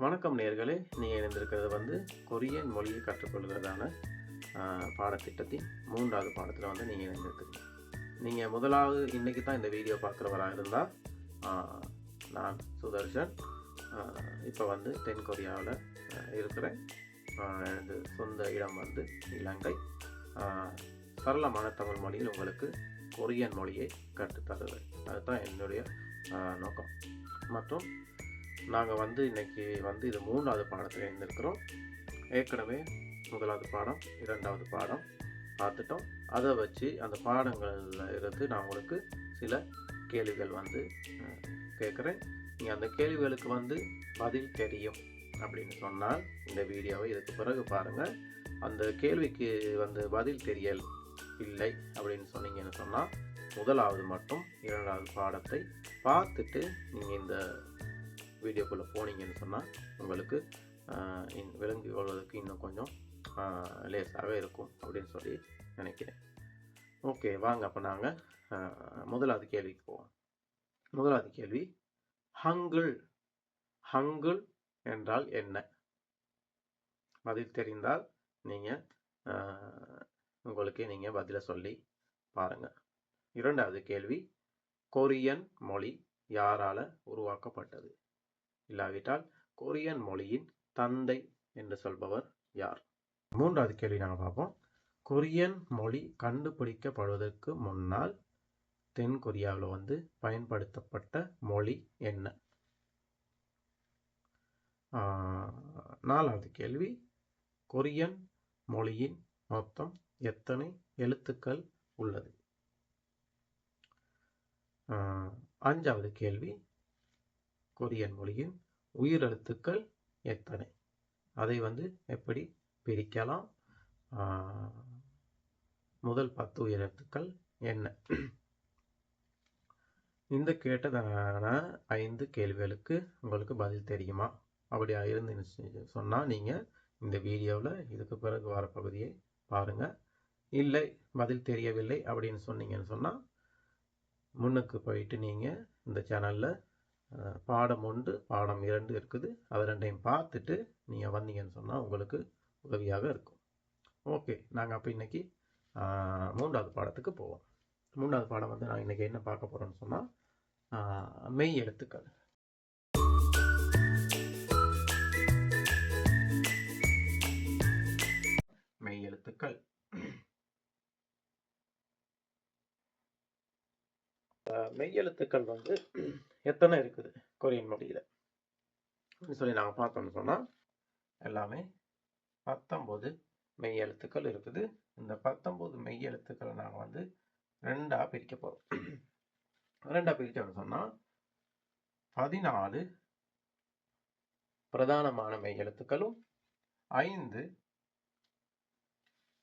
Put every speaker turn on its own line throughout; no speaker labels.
வணக்கம் நேயர்களே, நீங்கள் இணைந்திருக்கிறது கொரியன் மொழியை கற்றுக்கொள்கிறதான பாடத்திட்டத்தின் 3வது பாடத்தில் நீங்கள் இணைந்திருக்கிறீங்க. நீங்கள் முதலாவது இன்றைக்கி தான் இந்த வீடியோ பார்க்குறவராக இருந்தால் நான் சுதர்ஷன். இப்போ தென் கொரியாவில் இருக்கிறேன். எனது சொந்த இடம் இலங்கை. சரளமான தமிழ் மொழியில் உங்களுக்கு கொரியன் மொழியை கற்றுத்தருவேன். அதுதான் என்னுடைய நோக்கம். மற்றும் நாங்கள் இன்னைக்கு இது 3வது பாடத்தில் இருந்திருக்கிறோம். ஏற்கனவே 1வது பாடம் 2வது பாடம் பார்த்துட்டோம். அதை வச்சு அந்த பாடங்களில் இருந்து நான் உங்களுக்கு சில கேள்விகள் கேட்குறேன். நீங்கள் அந்த கேள்விகளுக்கு பதில் தெரியும் அப்படின்னு சொன்னால் இந்த வீடியோவை இதுக்கு பிறகு பாருங்கள். அந்த கேள்விக்கு பதில் தெரியல் இல்லை அப்படின்னு சொன்னீங்கன்னு சொன்னால் 1வது மற்றும் 2வது பாடத்தை பார்த்துட்டு நீங்கள் இந்த வீடியோக்குள்ளே போனீங்கன்னு சொன்னால் உங்களுக்கு விளங்கி கொள்வதற்கு இன்னும் கொஞ்சம் லேசாகவே இருக்கும் அப்படின்னு சொல்லி நினைக்கிறேன். ஓகே, வாங்க அப்போ நாங்கள் 1வது கேள்விக்கு போவோம். 1வது கேள்வி, ஹங்குள். ஹங்குள் என்றால் என்ன? பதில் தெரிந்தால் நீங்கள் உங்களுக்கே நீங்கள் பதிலை சொல்லி பாருங்கள். 2வது கேள்வி, கொரியன் மொழி யாரால் உருவாக்கப்பட்டது? இல்லாவிட்டால் கொரியன் மொழியின் தந்தை என்று சொல்பவர் யார்? 3வது கேள்வி நாங்கள் பார்ப்போம். கொரியன் மொழி கண்டுபிடிக்கப்படுவதற்கு முன்னால் தென் கொரியாவில் பயன்படுத்தப்பட்ட மொழி என்ன? 4வது கேள்வி, கொரியன் மொழியின் மொத்தம் எத்தனை எழுத்துக்கள் உள்ளது? 5வது கேள்வி, கொரியன் மொழியின் உயிரெழுத்துக்கள் எத்தனை? அதை எப்படி பிரிக்கலாம்? முதல் 10 உயிரெழுத்துக்கள் என்ன? இந்த கேட்டதான 5 கேள்விகளுக்கு உங்களுக்கு பதில் தெரியுமா? அப்படியா இருந்து சொன்னால் நீங்கள் இந்த வீடியோவில் இதுக்கு பிறகு வர பகுதியை பாருங்கள். இல்லை, பதில் தெரியவில்லை அப்படின்னு சொன்னீங்கன்னு சொன்னால் முன்னுக்கு போயிட்டு நீங்கள் இந்த சேனலில் பாடம் 1 பாடம் 2 இருக்குது. அது 2ஐயும் பார்த்துட்டு நீங்கள் வந்தீங்கன்னு சொன்னால் உங்களுக்கு உதவியாக இருக்கும். ஓகே, நாங்கள் அப்போ இன்றைக்கி 3வது பாடத்துக்கு போவோம். 3வது பாடம் நான் இன்றைக்கி என்ன பார்க்க போகிறோன்னு சொன்னால் மெய் எழுத்துக்கள். மெய் எழுத்துக்கள். மெய் எழுத்துக்கள் எத்தனை இருக்குது கொரியன் மொழியில் சொல்லி நாங்கள் பார்த்தோம்னு சொன்னால் எல்லாமே 19 மெய் எழுத்துக்கள் இருக்குது. இந்த 19 மெய் எழுத்துக்களை நாங்கள் 2ஆக பிரிக்க போகிறோம். 2ஆக பிரித்தோம்னு சொன்னால் 14 பிரதானமான மெய் எழுத்துக்களும் 5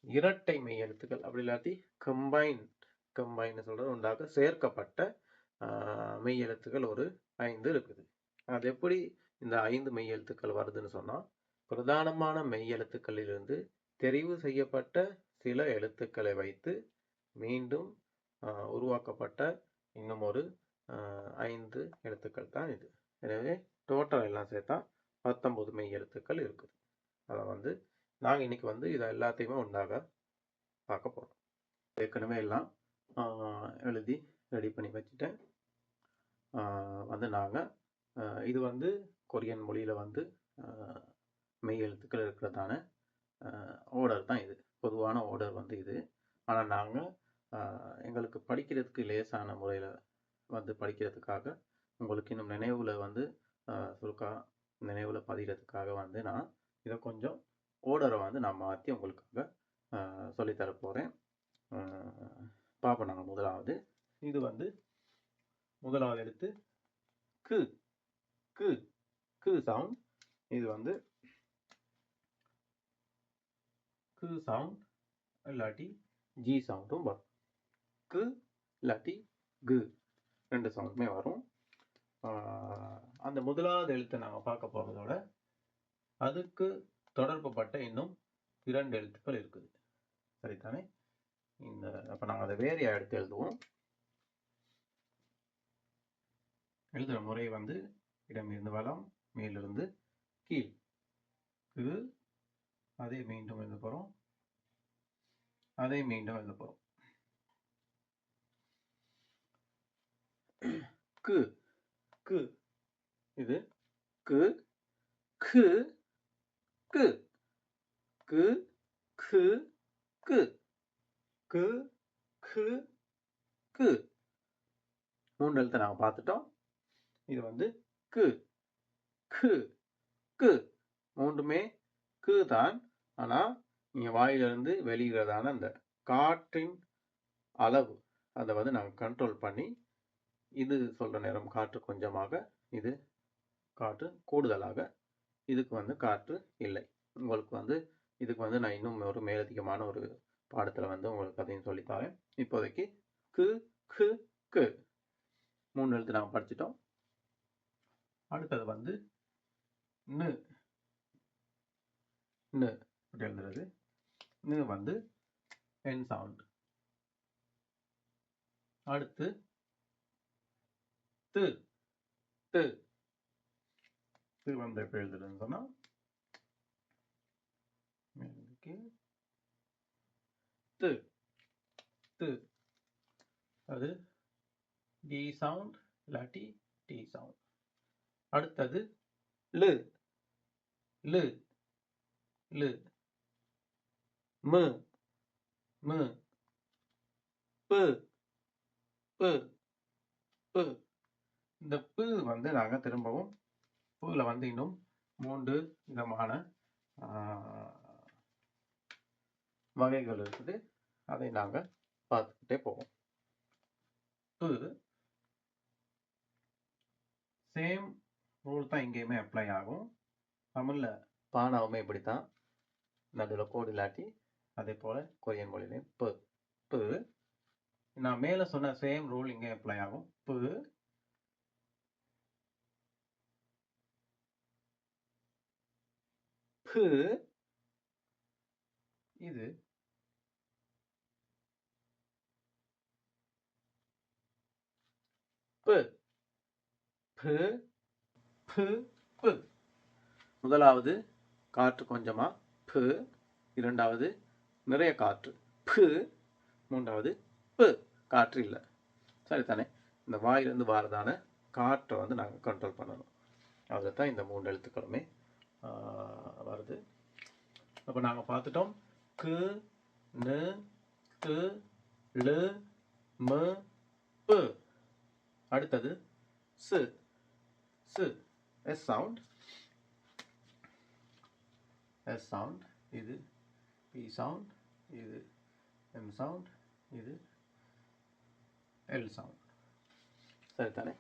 இரட்டை மெய் எழுத்துக்கள், அப்படி இல்லாட்டி கம்பைன் சொல்றது உண்டாக சேர்க்கப்பட்ட மெய் எழுத்துக்கள் ஒரு 5 இருக்குது. அது எப்படி இந்த 5 மெய் எழுத்துக்கள் வருதுன்னு சொன்னால், பிரதானமான மெய் எழுத்துக்களிலிருந்து தெரிவு செய்யப்பட்ட சில எழுத்துக்களை வைத்து மீண்டும் உருவாக்கப்பட்ட இன்னும் ஒரு 5 எழுத்துக்கள் தான் இது. எனவே டோட்டல் எல்லாம் சேர்த்தா 19 மெய் எழுத்துக்கள் இருக்குது. அதை நாங்கள் இன்னைக்கு இதை எல்லாத்தையுமே உண்டாக பார்க்க போகிறோம். ஏற்கனவே எல்லாம் எழுதி ரெடி பண்ணி வச்சுட்டேன். நாங்கள் இது கொரியன் மொழியில் மெய் எழுத்துக்கள் இருக்கிறதான ஆர்டர் தான் இது. பொதுவான ஆர்டர் இது. ஆனால் நாங்கள் எங்களுக்கு படிக்கிறதுக்கு லேசான முறையில் படிக்கிறதுக்காக உங்களுக்கு இன்னும் நினைவில் சுருக்கா நினைவில் பதிகிறதுக்காக நான் இதை கொஞ்சம் ஆர்டரை நான் மாற்றி உங்களுக்காக சொல்லித்தர போகிறேன். பார்ப்போம். நாங்கள் முதலாவது இது முதலாவது எழுத்து கு. கு கு சவுண்ட். இது கு சவுண்ட் இல்லாட்டி ஜி சவுண்டும் வரும். கு இல்லாட்டி கு 2 சவுண்டுமே வரும். அந்த முதலாவது எழுத்தை நாங்கள் பார்க்க போகிறதோட அதுக்கு தொடர்புப்பட்ட இன்னும் 2 எழுத்துக்கள் இருக்குது. சரிதானே? அப்போ நாங்கள் அதை வேறையாக எடுத்து எழுதுவோம். எழுதுகிற முறை இடமிருந்து வலம், மேலிருந்து கீழ். அதை மீண்டும் எழுத போகிறோம், அதை மீண்டும் எழுத போகிறோம். கு கு இது கு கு கு கு கு கு கு கு கு 3 எழுத்தை நாங்கள் பார்த்துட்டோம். இது வந்து கு கு கு மூன்றுமே கு தான். ஆனால் நீங்கள் வாயிலிருந்து வெளியிடுறதான அந்த காற்றின் அளவு அதை வந்து நாங்கள் கண்ட்ரோல் பண்ணி, இது சொல்கிற நேரம் காற்று கொஞ்சமாக, இது காற்று கூடுதலாக, இதுக்கு வந்து காற்று இல்லை. உங்களுக்கு வந்து இதுக்கு வந்து நான் இன்னும் ஒரு மேலதிகமான ஒரு பாடத்தில் வந்து உங்களுக்கு அதையும் சொல்லித்தரேன். இப்போதைக்கு கு கு கு 3 எழுத்து நாங்கள் படிச்சிட்டோம். அடுத்தது வந்து நு நு எழுதுறது. நு வந்து என் சவுண்ட். அடுத்து து து து வந்து எப்படி எழுதுறதுன்னு சொன்னால் து து அது டி சவுண்ட் இல்லாட்டி டி சவுண்ட். அடுத்தது லு லு லு மு மு பு பு பு. இந்த பு வந்து நாங்கள் திரும்பவும் பூல வந்து இன்னும் 3 விதமான வகைகள் இருக்குது. அதை நாங்கள் பார்த்துக்கிட்டே போவோம். பு சேம் ரூல் தான் இங்கேயுமே அப்ளை ஆகும். தமிழில் பானாவுமே இப்படித்தான், நடுவில் கோடு இல்லாட்டி. அதே போல் கொரியன் மொழியிலையும் பு பு. நான் மேலே சொன்ன சேம் ரூல் இங்கே அப்ளை ஆகும். பு பு இது பு பு பு பு. முதலாவது காற்று கொஞ்சமா பு, இரண்டாவது நிறைய காற்று பு, மூன்றாவது பு காற்று இல்லை. சரிதானே? இந்த வாயிலிருந்து வாரதான காற்றை வந்து நாங்கள் கண்ட்ரோல் பண்ணணும். அதில் தான் இந்த 3 எழுத்துக்களுமே வருது. அப்போ நாங்கள் பார்த்துட்டோம் கு நு து லு மு பு. அடுத்தது சு சு எஸ் சவுண்ட். S sound. இது பி சவுண்ட், இது எம் சவுண்ட், இது எல் சவுண்ட். சரிதானே?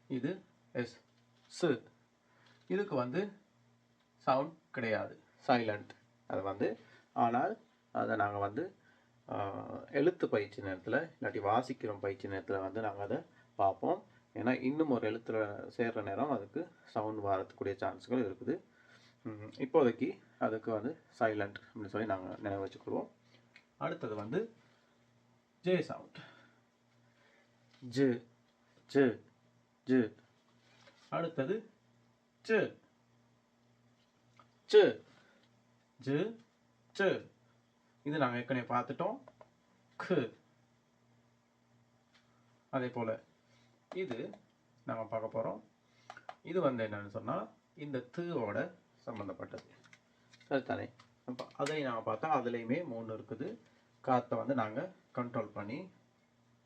இது எஸ் சு. இதுக்கு வந்து சவுண்ட் கிடையாது, சைலண்ட். அது வந்து ஆனால் அதை நாங்கள் வந்து எழுத்து பயிற்சி நேரத்தில் இல்லாட்டி வாசிக்கிற பயிற்சி நேரத்தில் வந்து நாங்கள் அதை பார்ப்போம். ஏன்னா இன்னும் ஒரு எழுத்துல சேர்கிற நேரம் அதுக்கு சவுண்ட் வரக்கூடிய சான்ஸ்கள் இருக்குது. இப்போதைக்கு அதுக்கு வந்து சைலண்ட் அப்படின்னு சொல்லி நாங்கள் நினைவு வச்சுக்கிடுவோம். அடுத்தது வந்து ஜே சவுண்ட். ஜு ஜு ஜு. அடுத்தது சு சு ஜு சு. இது நாங்கள் ஏற்கனவே பார்த்துட்டோம். கு. அதே போல் இது நாங்கள் பார்க்க போகிறோம். இது வந்து என்னன்னு சொன்னால் இந்த தூவோட சம்மந்தப்பட்டது. சரிதானே? அப்போ அதை நாங்கள் பார்த்தா அதுலேயுமே 3 இருக்குது. காற்றை வந்து நாங்கள் கண்ட்ரோல் பண்ணி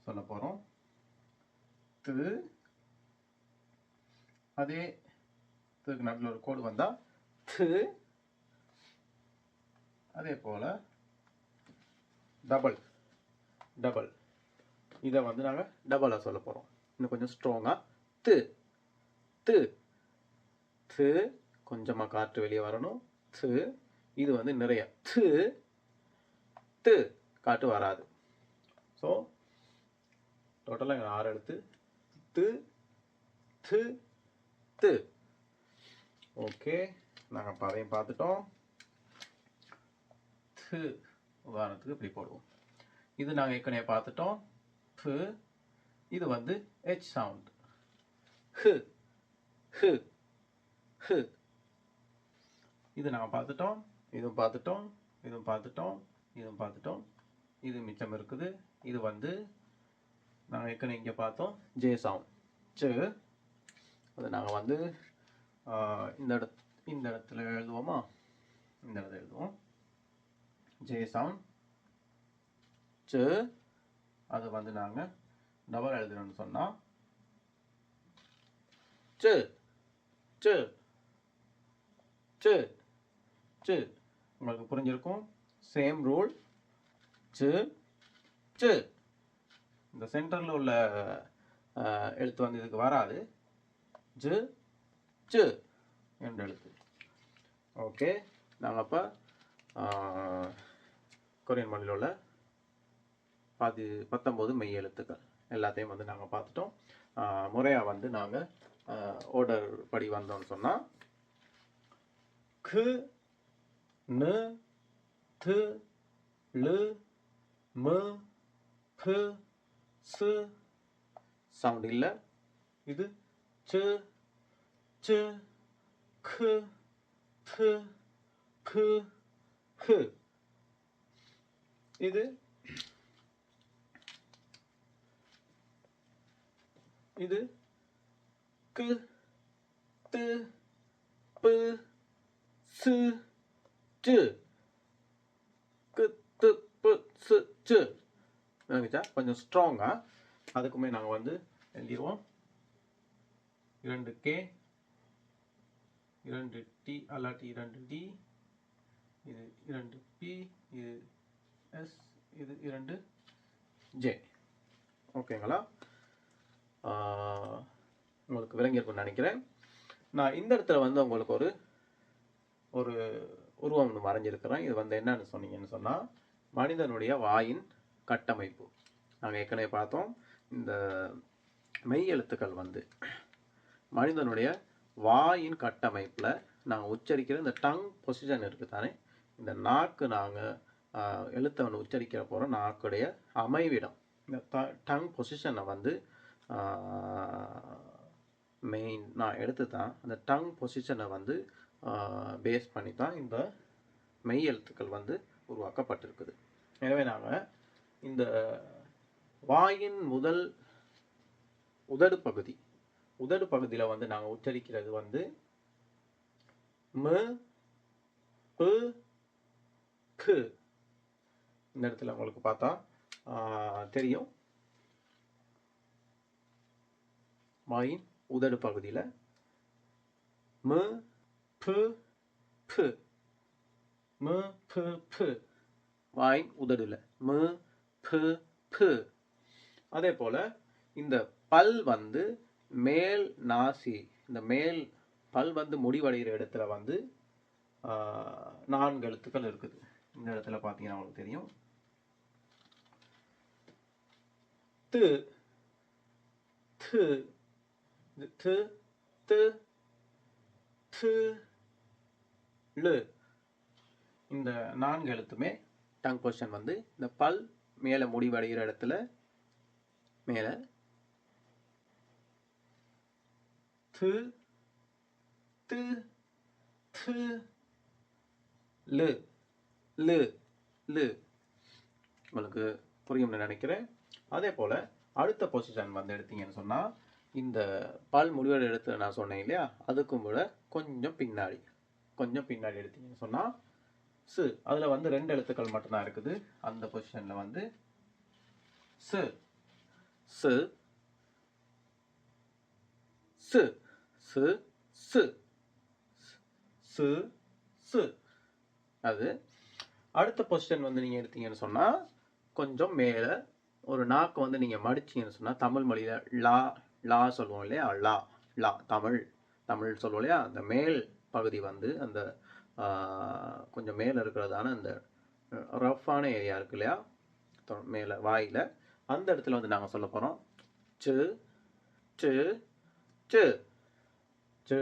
சொல்ல போகிறோம். து. அதே துக்கு நடுவில் ஒரு கோடு வந்தால் து. அதே போல் டபுள் டபுள். இதை வந்து நாங்கள் டபுளாக சொல்ல போகிறோம். இன்னும் கொஞ்சம் ஸ்ட்ராங்காக து து து. கொஞ்சமாக காற்று வெளியே வரணும். து. இது வந்து நிறைய து து. காற்று வராது. ஸோ டோட்டலாக 6 எழுத்து. து து து. ஓகே, நாங்கள் இப்போ அதையும் பார்த்துட்டோம். து உதாரணத்துக்கு இப்படி போடுவோம். இது நாங்கள் ஏற்கனவே பார்த்துட்டோம். பு. இது வந்து ஹெச் சவுண்ட். ஹு ஹு ஹு. இது நாங்கள் பார்த்துட்டோம். இதுவும் பார்த்துட்டோம், இதுவும் பார்த்துட்டோம், இதுவும் பார்த்துட்டோம். இது மிச்சம் இருக்குது. இது வந்து நாங்கள் ஏற்கனவே இங்கே பார்த்தோம் ஜே சவுண்ட். சு அது நாங்கள் வந்து இந்த இடத்துல எழுதுவோமா? இந்த இடத்துல எழுதுவோம் ஜே சவுண்ட். சு அது வந்து நாங்கள் டபுள் எழுதுறோம்னு சொன்னால் சு சு சு சு. உங்களுக்கு புரிஞ்சிருக்கும். Same rule. சு சு. இந்த சென்டரில் உள்ள எழுத்து வந்து இதுக்கு வராது. ஜு சு என்ற எழுத்து. ஓகே, நாங்கள் அப்போ கொரியன் மொழியில் உள்ள 19 மெய் எழுத்துக்கள் எல்லாத்தையும் வந்து நாங்கள் பார்த்துட்டோம். முறையாக வந்து நாங்கள் ஆர்டர் படி வந்தோம்னு சொன்னால் கு நு து லு மு பு சு சவுண்ட் இல்லை. இது சு சு கு து பு ஹு. இது இது கு து பு சு சு கு து பு சு சு. கொஞ்சம் ஸ்ட்ராங்காக அதுக்குமே நாங்கள் வந்து எழுதிடுவோம். 2K 2T அல்லாட்டி 2D, இது 2P, இது S, இது 2J. ஓகேங்களா? உங்களுக்கு விளங்கியிருக்கும்னு நினைக்கிறேன். நான் இந்த இடத்துல வந்து உங்களுக்கு ஒரு ஒரு உருவம் ஒன்று வரைஞ்சிருக்கிறேன். இது வந்து என்னன்னு சொன்னீங்கன்னு சொன்னால் மனிதனுடைய வாயின் கட்டமைப்பு. நாங்கள் ஏற்கனவே பார்த்தோம். இந்த மெய் எழுத்துக்கள் வந்து மனிதனுடைய வாயின் கட்டமைப்பில் நாங்கள் உச்சரிக்கிற இந்த டங் பொசிஷன் இருக்குது தானே, இந்த நாக்கு நாங்கள் எழுத்தை வந்து உச்சரிக்கிற போகிற நாக்குடைய அமைவிடம், இந்த டங் பொசிஷனை வந்து மெயின் நான் எடுத்து தான் அந்த டங் பொசிஷனை வந்து பேஸ் பண்ணி தான் இந்த மெய் எழுத்துக்கள் வந்து உருவாக்கப்பட்டிருக்குது. எனவே நாங்கள் இந்த வாயின் முதல் உதடு பகுதியில் வந்து நாங்கள் உச்சரிக்கிறது வந்து மு பு கு. இந்த இடத்துல உங்களுக்கு பார்த்தா தெரியும். வாயின் உதடு பகுதியில் மு பு பு மு பு பு. வாயின் உதடுல மு பு பு. அதே போல் இந்த பல் வந்து மேல் நாசி, இந்த மேல் பல் வந்து முடிவடைகிற இடத்துல வந்து 4 எழுத்துக்கள் இருக்குது. இந்த இடத்துல பார்த்தீங்கன்னா உங்களுக்கு தெரியும். து து து து து லு. இந்த 4 எழுத்துமே டங் பொசிஷன் வந்து இந்த பல் மேலே முடிவடைகிற இடத்துல மேலே து து து லு லு லு. உங்களுக்கு புரியும்னு நினைக்கிறேன். அதே போல் அடுத்த பொசிஷன் வந்து எடுத்தீங்கன்னு சொன்னால் இந்த பல் முடிவோட இடத்துல நான் சொன்னேன் இல்லையா, அதுக்கும் கூட கொஞ்சம் பின்னாடி எடுத்தீங்கன்னு சொன்னால் சு. அதில் வந்து 2 எழுத்துக்கள் மட்டும்தான் இருக்குது. அந்த பொசிஷனில் வந்து சு சு சு சு சு சு சு. அது அடுத்த பொசிஷன் வந்து நீங்கள் எடுத்தீங்கன்னு சொன்னால் கொஞ்சம் மேலே ஒரு நாக்கு வந்து நீங்கள் மடிச்சிங்கன்னு சொன்னால் தமிழ் மொழியில் லா லா சொல்லுவோம் இல்லையா, லா லா தமிழ் சொல்லுவோம் இல்லையா, அந்த மேல் பகுதி வந்து அந்த கொஞ்சம் மேலே இருக்கிறதான அந்த ரஃப்பான ஏரியா இருக்கு இல்லையா மேலே வாயில், அந்த இடத்துல வந்து நாங்கள் சொல்ல போகிறோம் சு சு சு சு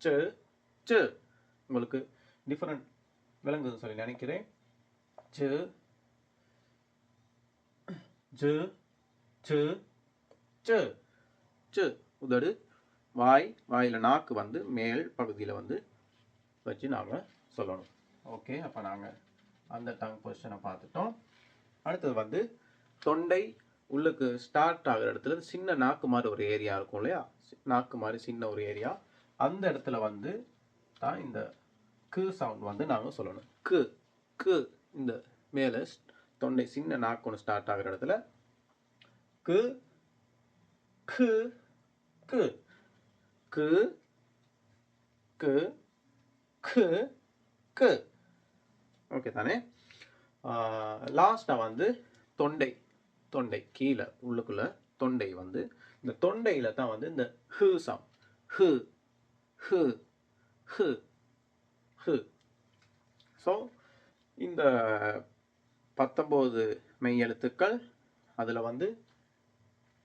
சு சு. உங்களுக்கு டிஃப்ரெண்ட் விளங்குதுன்னு சொல்லி நினைக்கிறேன். சு சு சு சு சு. உதடு வாயில் நாக்கு வந்து மேல் பகுதியில் வந்து வச்சு நாங்கள் சொல்லணும். ஓகே, அப்போ நாங்கள் அந்த டங் பொசிஷனை பார்த்துட்டோம். அடுத்தது வந்து தொண்டை உள்ளுக்கு ஸ்டார்ட் ஆகிற இடத்துல சின்ன நாக்கு மாதிரி ஒரு ஏரியா இருக்கும் இல்லையா, நாக்கு மாதிரி சின்ன ஒரு ஏரியா, அந்த இடத்துல வந்து தான் இந்த கு சவுண்ட் வந்து நாங்கள் சொல்லணும். கு கு இந்த மேலே தொண்டை சின்ன நாக்கு ஒன்று ஸ்டார்ட் ஆகிற இடத்துல கு கு கு கு கு கு கு. ஓகே தானே? லாஸ்ட்டாக வந்து தொண்டை தொண்டை கீழே உள்ளுக்குள்ள தொண்டை வந்து இந்த தொண்டையில் தான் வந்து இந்த ஹு சவுண்ட், ஹு ஹு ஹு ஹு. ஸோ இந்த 19 மெய் எழுத்துக்கள், அதில் வந்து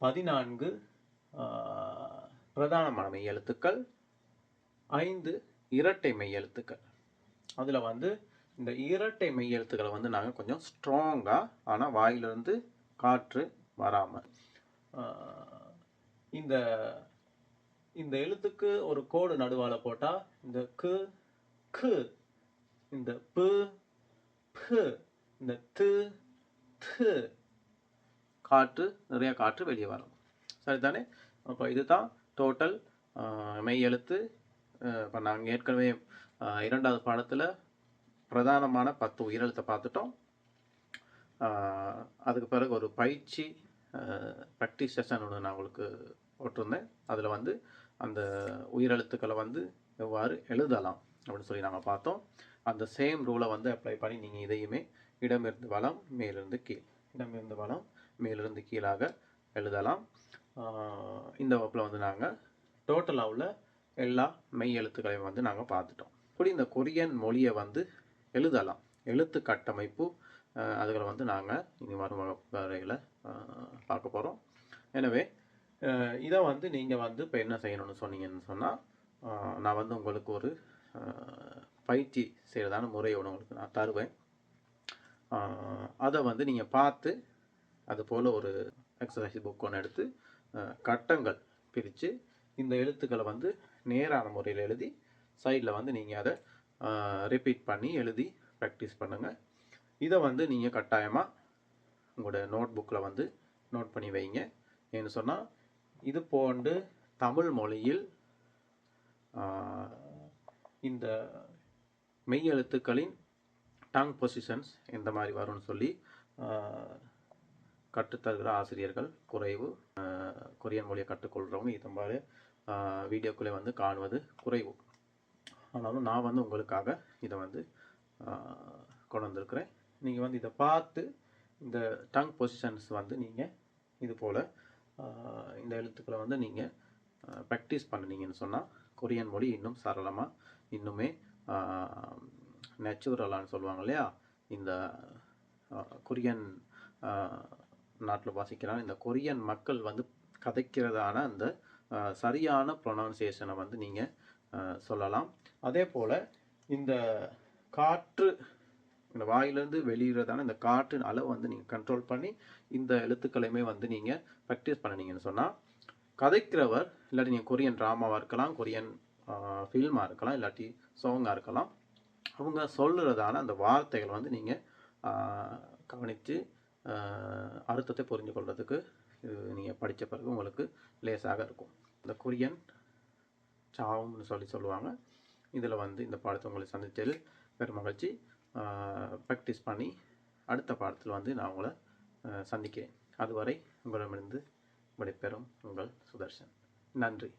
14 பிரதானமான மெய் எழுத்துக்கள், 5 இரட்டை மெய் எழுத்துக்கள். அதில் வந்து இந்த இரட்டை மெய் எழுத்துக்களை வந்து நாங்கள் கொஞ்சம் ஸ்ட்ராங்காக, ஆனால் வாயிலிருந்து காற்று வராமல், இந்த இந்த எழுத்துக்கு ஒரு கோடு நடுவால் போட்டால் இந்த கு கு, இந்த பு பு, இந்த து து, காற்று நிறைய காற்று வெளியே வரும். சரிதானே? அப்போ இதுதான் டோட்டல் மெய் எழுத்து. இப்போ நாங்கள் ஏற்கனவே 2வது பாடத்தில் பிரதானமான 10 உயிரெழுத்தை பார்த்துட்டோம். அதுக்கு பிறகு ஒரு பயிற்சி ப்ராக்டிஸ் செஷன் ஒன்று நான் உங்களுக்கு போட்டிருந்தேன். அதில் வந்து அந்த உயிரெழுத்துக்களை வந்து எவ்வாறு எழுதலாம் அப்படின்னு சொல்லி நாங்கள் பார்த்தோம். அந்த சேம் ரூலை வந்து அப்ளை பண்ணி நீங்கள் இதையுமே இடமிருந்து வலம் மேலிருந்து கீழ், இடமிருந்து வலம் மேலிருந்து கீழாக எழுதலாம். இந்த வகுப்பில் வந்து நாங்கள் டோட்டலாக உள்ள எல்லா மெய் எழுத்துக்களையும் வந்து நாங்கள் பார்த்துட்டோம். இப்படி இந்த கொரியன் மொழியை வந்து எழுதலாம், எழுத்து கட்டமைப்பு, அதுகளை வந்து நாங்கள் இனி வரும் வகுப்புகளில் பார்க்க போகிறோம். எனவே இதை வந்து நீங்கள் வந்து இப்போ என்ன செய்யணும்னு சொன்னீங்கன்னு சொன்னால், நான் வந்து உங்களுக்கு ஒரு பயிற்சி செய்கிறதான முறையோடு உங்களுக்கு நான் தருவேன். அதை வந்து நீங்கள் பார்த்து அது போல் ஒரு எக்ஸசைஸ் புக் ஒன்று எடுத்து கட்டங்கள் பிரித்து இந்த எழுத்துக்களை வந்து நேரான முறையில் எழுதி சைடில் வந்து நீங்கள் அதை ரிப்பீட் பண்ணி எழுதி ப்ராக்டிஸ் பண்ணுங்கள். இதை வந்து நீங்கள் கட்டாயமாக உங்களோட நோட் புக்கில் வந்து நோட் பண்ணி வைங்க. ஏன்னு சொன்னால் இது போன்று தமிழ் மொழியில் இந்த மெய் எழுத்துக்களின் டங் பொசிஷன்ஸ் எந்த மாதிரி வரும்னு சொல்லி கற்றுத்தருகிற ஆசிரியர்கள் குறைவு. கொரியன் மொழியை கற்றுக்கொள்கிறவங்க இது மாதிரி வீடியோக்களை வந்து காணுவது குறைவு. ஆனாலும் நான் வந்து உங்களுக்காக இதை வந்து கொண்டு வந்திருக்கிறேன். நீங்கள் வந்து இதை பார்த்து இந்த டங் பொசிஷன்ஸ் வந்து நீங்கள் இது போல் இந்த எழுத்துக்களை வந்து நீங்கள் ப்ராக்டிஸ் பண்ணினீங்கன்னு சொன்னால் கொரியன் மொழி இன்னும் சரளமாக, இன்னுமே நேச்சுரலான்னு சொல்லுவாங்க இல்லையா, இந்த கொரியன் நாட்டில் வாசிக்கிறாங்க இந்த கொரியன் மக்கள் வந்து கதைக்கிறதான அந்த சரியான ப்ரொனவுன்சியேஷனை வந்து நீங்கள் சொல்லலாம். அதே போல் இந்த காற்று, இந்த வாயிலிருந்து வெளியிடுறதான இந்த காற்றின் அளவு வந்து நீங்கள் கண்ட்ரோல் பண்ணி இந்த எழுத்துக்களையுமே வந்து நீங்கள் ப்ராக்டிஸ் பண்ணினீங்கன்னு சொன்னால் கதைக்கிறவர், இல்லாட்டி நீங்கள் கொரியன் ட்ராமாவாக இருக்கலாம், கொரியன் ஃபில்மாக இருக்கலாம், இல்லாட்டி சாங்காக இருக்கலாம், அவங்க சொல்லுறதான அந்த வார்த்தைகள் வந்து நீங்கள் கவனித்து அர்த்தத்தை புரிஞ்சு கொள்வதுக்கு நீங்கள் படித்த பிறகு உங்களுக்கு லேசாக இருக்கும். இந்த கொரியன் சாவும்னு சொல்லுவாங்க. இதில் வந்து இந்த பாடத்தை உங்களை சந்தித்ததில் பெரும் மகிழ்ச்சி. ப்ராக்டிஸ் பண்ணி அடுத்த பாடத்தில் வந்து நான் உங்களை சந்திக்கிறேன். அதுவரை உங்களிடமிருந்து விடைபெறும் உங்கள் சுதர்ஷன். நன்றி.